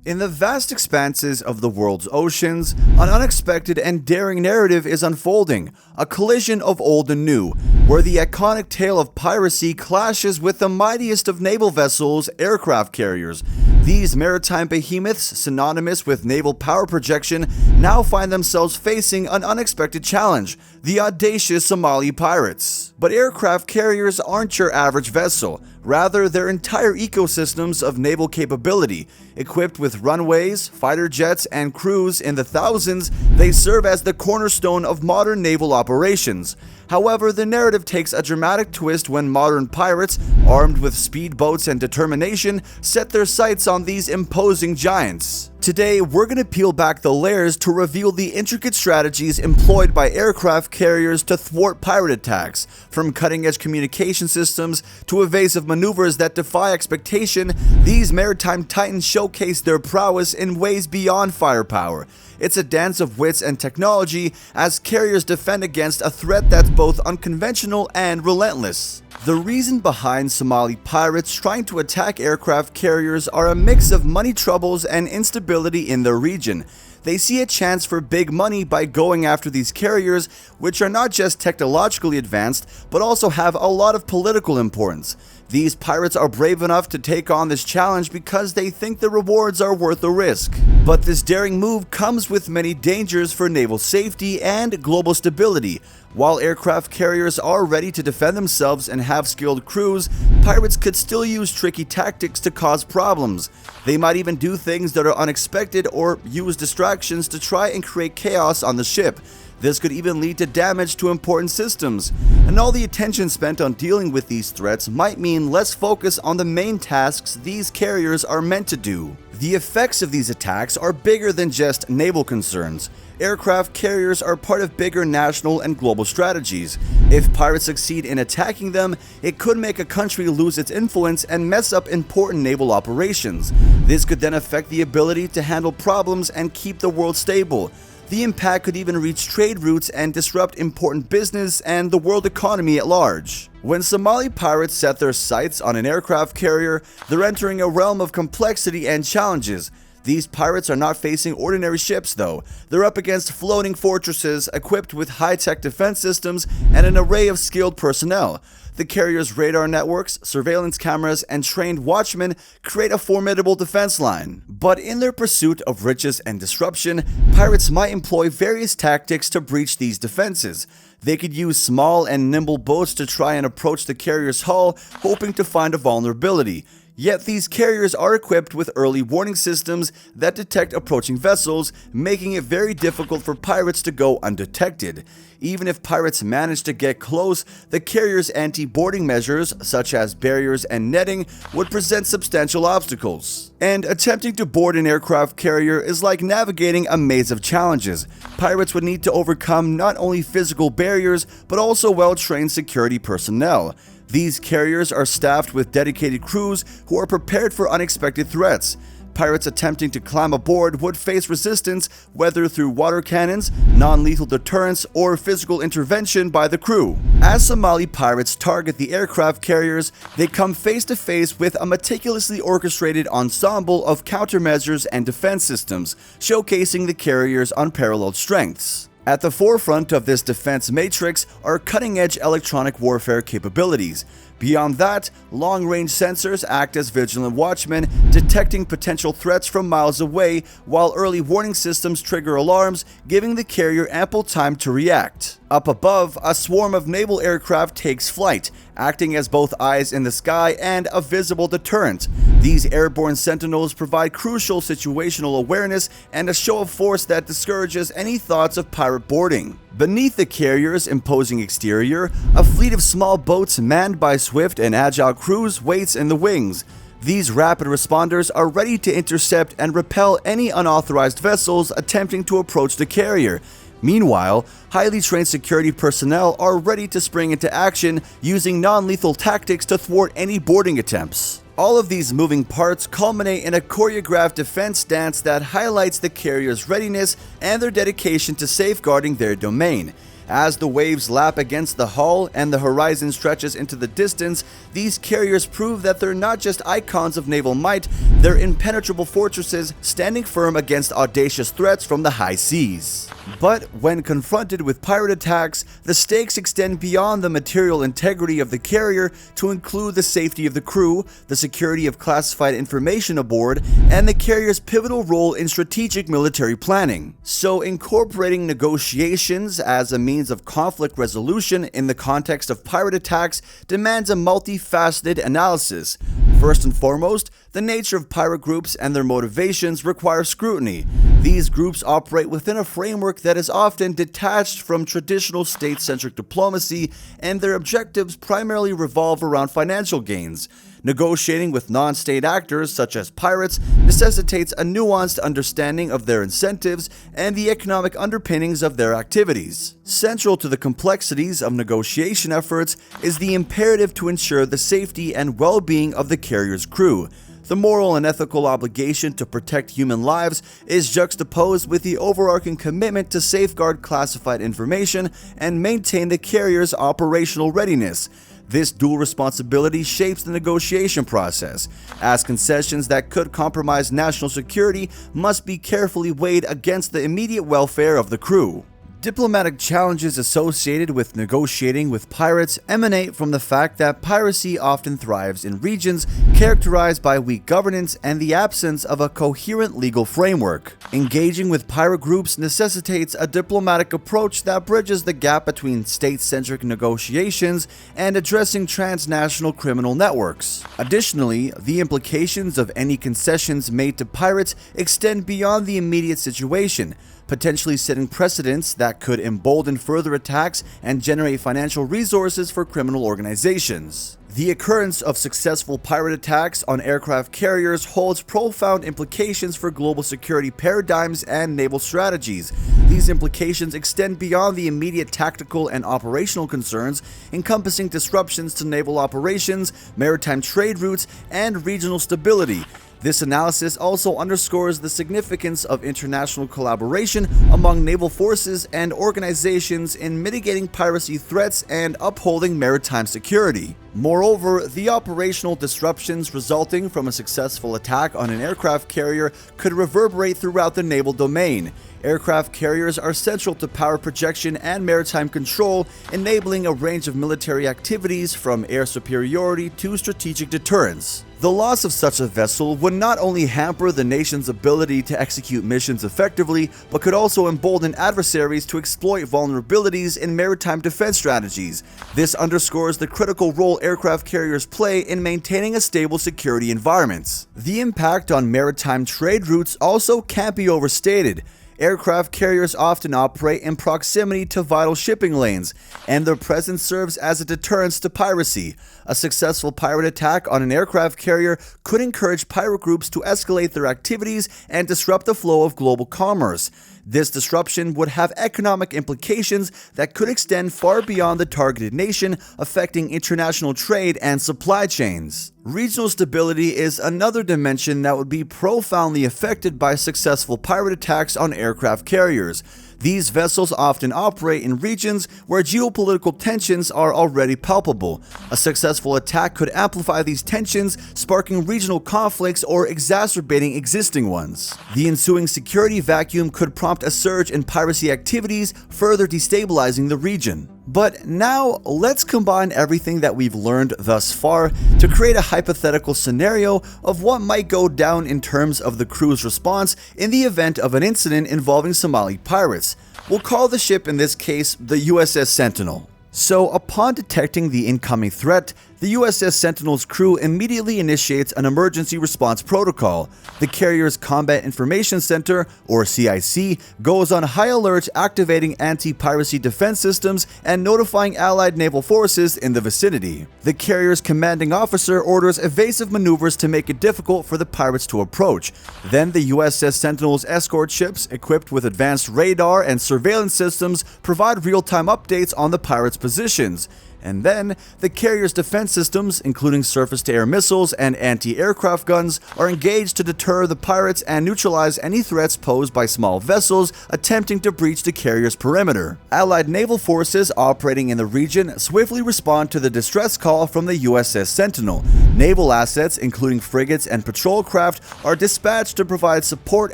In the vast expanses of the world's oceans, an unexpected and daring narrative is unfolding, a collision of old and new, where the iconic tale of piracy clashes with the mightiest of naval vessels, aircraft carriers. These maritime behemoths, synonymous with naval power projection, now find themselves facing an unexpected challenge: the audacious Somali pirates. But aircraft carriers aren't your average vessel. Rather, they're entire ecosystems of naval capability. Equipped with runways, fighter jets, and crews in the thousands, they serve as the cornerstone of modern naval operations. However, the narrative takes a dramatic twist when modern pirates, armed with speedboats and determination, set their sights on these imposing giants. Today, we're going to peel back the layers to reveal the intricate strategies employed by aircraft carriers to thwart pirate attacks, from cutting-edge communication systems to evasive maneuvers that defy expectation. These maritime titans showcase their prowess in ways beyond firepower. It's a dance of wits and technology as carriers defend against a threat that's both unconventional and relentless. The reason behind Somali pirates trying to attack aircraft carriers are a mix of money troubles and instability in their region. They see a chance for big money by going after these carriers, which are not just technologically advanced, but also have a lot of political importance. These pirates are brave enough to take on this challenge because they think the rewards are worth the risk. But this daring move comes with many dangers for naval safety and global stability. While aircraft carriers are ready to defend themselves and have skilled crews, pirates could still use tricky tactics to cause problems. They might even do things that are unexpected or use distractions to try and create chaos on the ship. This could even lead to damage to important systems, and all the attention spent on dealing with these threats might mean less focus on the main tasks these carriers are meant to do. The effects of these attacks are bigger than just naval concerns. Aircraft carriers are part of bigger national and global strategies. If pirates succeed in attacking them, it could make a country lose its influence and mess up important naval operations. This could then affect the ability to handle problems and keep the world stable. The impact could even reach trade routes and disrupt important business and the world economy at large. When Somali pirates set their sights on an aircraft carrier, they're entering a realm of complexity and challenges. These pirates are not facing ordinary ships though. They're up against floating fortresses equipped with high-tech defense systems and an array of skilled personnel. The carrier's radar networks, surveillance cameras, and trained watchmen create a formidable defense line. But in their pursuit of riches and disruption, pirates might employ various tactics to breach these defenses. They could use small and nimble boats to try and approach the carrier's hull, hoping to find a vulnerability. Yet these carriers are equipped with early warning systems that detect approaching vessels, making it very difficult for pirates to go undetected. Even if pirates manage to get close, the carrier's anti-boarding measures, such as barriers and netting, would present substantial obstacles. And attempting to board an aircraft carrier is like navigating a maze of challenges. Pirates would need to overcome not only physical barriers, but also well-trained security personnel. These carriers are staffed with dedicated crews who are prepared for unexpected threats. Pirates attempting to climb aboard would face resistance, whether through water cannons, non-lethal deterrence, or physical intervention by the crew. As Somali pirates target the aircraft carriers, they come face to face with a meticulously orchestrated ensemble of countermeasures and defense systems, showcasing the carrier's unparalleled strengths. At the forefront of this defense matrix are cutting-edge electronic warfare capabilities. Beyond that, long-range sensors act as vigilant watchmen, detecting potential threats from miles away, while early warning systems trigger alarms, giving the carrier ample time to react. Up above, a swarm of naval aircraft takes flight, acting as both eyes in the sky and a visible deterrent. These airborne sentinels provide crucial situational awareness and a show of force that discourages any thoughts of pirate boarding. Beneath the carrier's imposing exterior, a fleet of small boats manned by swift and agile crews waits in the wings. These rapid responders are ready to intercept and repel any unauthorized vessels attempting to approach the carrier. Meanwhile, highly trained security personnel are ready to spring into action using non-lethal tactics to thwart any boarding attempts. All of these moving parts culminate in a choreographed defense dance that highlights the carrier's readiness and their dedication to safeguarding their domain. As the waves lap against the hull and the horizon stretches into the distance, these carriers prove that they're not just icons of naval might, they're impenetrable fortresses standing firm against audacious threats from the high seas. But when confronted with pirate attacks, the stakes extend beyond the material integrity of the carrier to include the safety of the crew, the security of classified information aboard, and the carrier's pivotal role in strategic military planning. So incorporating negotiations as a means of conflict resolution in the context of pirate attacks demands a multifaceted analysis. First and foremost, the nature of pirate groups and their motivations require scrutiny. These groups operate within a framework that is often detached from traditional state-centric diplomacy, and their objectives primarily revolve around financial gains. Negotiating with non-state actors, such as pirates, necessitates a nuanced understanding of their incentives and the economic underpinnings of their activities. Central to the complexities of negotiation efforts is the imperative to ensure the safety and well-being of the carrier's crew. The moral and ethical obligation to protect human lives is juxtaposed with the overarching commitment to safeguard classified information and maintain the carrier's operational readiness. This dual responsibility shapes the negotiation process, as concessions that could compromise national security must be carefully weighed against the immediate welfare of the crew. Diplomatic challenges associated with negotiating with pirates emanate from the fact that piracy often thrives in regions characterized by weak governance and the absence of a coherent legal framework. Engaging with pirate groups necessitates a diplomatic approach that bridges the gap between state-centric negotiations and addressing transnational criminal networks. Additionally, the implications of any concessions made to pirates extend beyond the immediate situation, potentially setting precedents that could embolden further attacks and generate financial resources for criminal organizations. The occurrence of successful pirate attacks on aircraft carriers holds profound implications for global security paradigms and naval strategies. These implications extend beyond the immediate tactical and operational concerns, encompassing disruptions to naval operations, maritime trade routes, and regional stability. This analysis also underscores the significance of international collaboration among naval forces and organizations in mitigating piracy threats and upholding maritime security. Moreover, the operational disruptions resulting from a successful attack on an aircraft carrier could reverberate throughout the naval domain. Aircraft carriers are central to power projection and maritime control, enabling a range of military activities from air superiority to strategic deterrence. The loss of such a vessel would not only hamper the nation's ability to execute missions effectively, but could also embolden adversaries to exploit vulnerabilities in maritime defense strategies. This underscores the critical role aircraft carriers play in maintaining a stable security environment. The impact on maritime trade routes also can't be overstated. Aircraft carriers often operate in proximity to vital shipping lanes, and their presence serves as a deterrence to piracy. A successful pirate attack on an aircraft carrier could encourage pirate groups to escalate their activities and disrupt the flow of global commerce. This disruption would have economic implications that could extend far beyond the targeted nation, affecting international trade and supply chains. Regional stability is another dimension that would be profoundly affected by successful pirate attacks on aircraft carriers. These vessels often operate in regions where geopolitical tensions are already palpable. A successful attack could amplify these tensions, sparking regional conflicts or exacerbating existing ones. The ensuing security vacuum could prompt a surge in piracy activities, further destabilizing the region. But now, let's combine everything that we've learned thus far to create a hypothetical scenario of what might go down in terms of the crew's response in the event of an incident involving Somali pirates. We'll call the ship in this case the USS Sentinel. So, upon detecting the incoming threat, the USS Sentinel's crew immediately initiates an emergency response protocol. The carrier's Combat Information Center, or CIC, goes on high alert, activating anti-piracy defense systems and notifying allied naval forces in the vicinity. The carrier's commanding officer orders evasive maneuvers to make it difficult for the pirates to approach. Then the USS Sentinel's escort ships, equipped with advanced radar and surveillance systems, provide real-time updates on the pirates' positions. And then, the carrier's defense systems, including surface-to-air missiles and anti-aircraft guns, are engaged to deter the pirates and neutralize any threats posed by small vessels attempting to breach the carrier's perimeter. Allied naval forces operating in the region swiftly respond to the distress call from the USS Sentinel. Naval assets, including frigates and patrol craft, are dispatched to provide support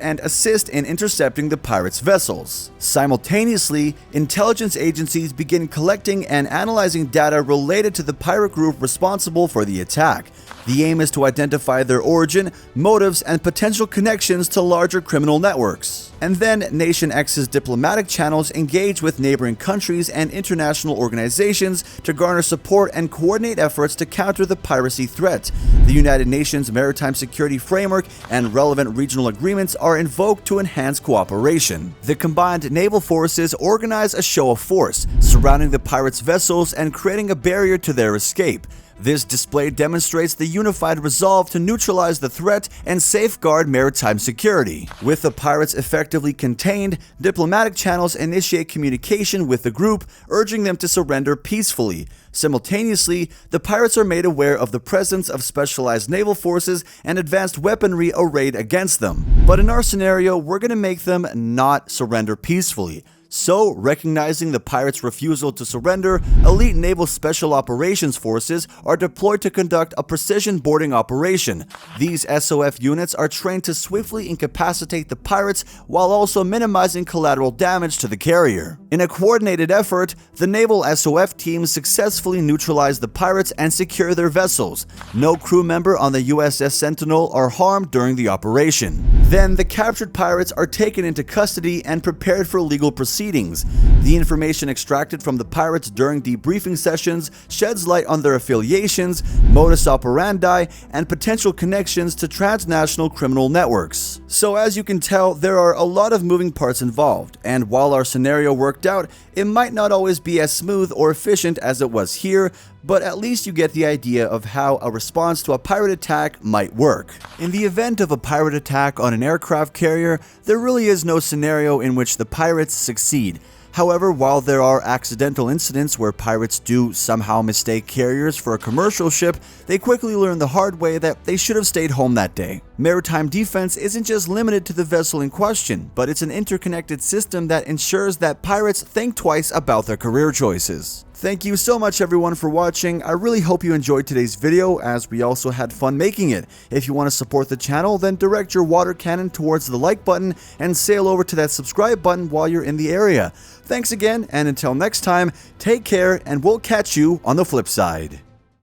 and assist in intercepting the pirates' vessels. Simultaneously, intelligence agencies begin collecting and analyzing data related to the pirate group responsible for the attack. The aim is to identify their origin, motives, and potential connections to larger criminal networks. And then Nation X's diplomatic channels engage with neighboring countries and international organizations to garner support and coordinate efforts to counter the piracy threat. The United Nations Maritime Security Framework and relevant regional agreements are invoked to enhance cooperation. The combined naval forces organize a show of force, surrounding the pirates' vessels and creating a barrier to their escape. This display demonstrates the unified resolve to neutralize the threat and safeguard maritime security. With the pirates effectively contained, diplomatic channels initiate communication with the group, urging them to surrender peacefully. Simultaneously, the pirates are made aware of the presence of specialized naval forces and advanced weaponry arrayed against them. But in our scenario, we're going to make them not surrender peacefully. So, recognizing the pirates' refusal to surrender, elite naval special operations forces are deployed to conduct a precision boarding operation. These SOF units are trained to swiftly incapacitate the pirates while also minimizing collateral damage to the carrier. In a coordinated effort, the naval SOF teams successfully neutralize the pirates and secure their vessels. No crew member on the USS Sentinel are harmed during the operation. Then, the captured pirates are taken into custody and prepared for legal proceedings. The information extracted from the pirates during debriefing sessions sheds light on their affiliations, modus operandi, and potential connections to transnational criminal networks. So as you can tell, there are a lot of moving parts involved, and while our scenario worked out, it might not always be as smooth or efficient as it was here, but at least you get the idea of how a response to a pirate attack might work. In the event of a pirate attack on an aircraft carrier, there really is no scenario in which the pirates succeed. However, while there are accidental incidents where pirates do somehow mistake carriers for a commercial ship, they quickly learn the hard way that they should have stayed home that day. Maritime defense isn't just limited to the vessel in question, but it's an interconnected system that ensures that pirates think twice about their career choices. Thank you so much everyone for watching. I really hope you enjoyed today's video, as we also had fun making it. If you want to support the channel, then direct your water cannon towards the like button and sail over to that subscribe button while you're in the area. Thanks again, and until next time, take care, and we'll catch you on the flip side.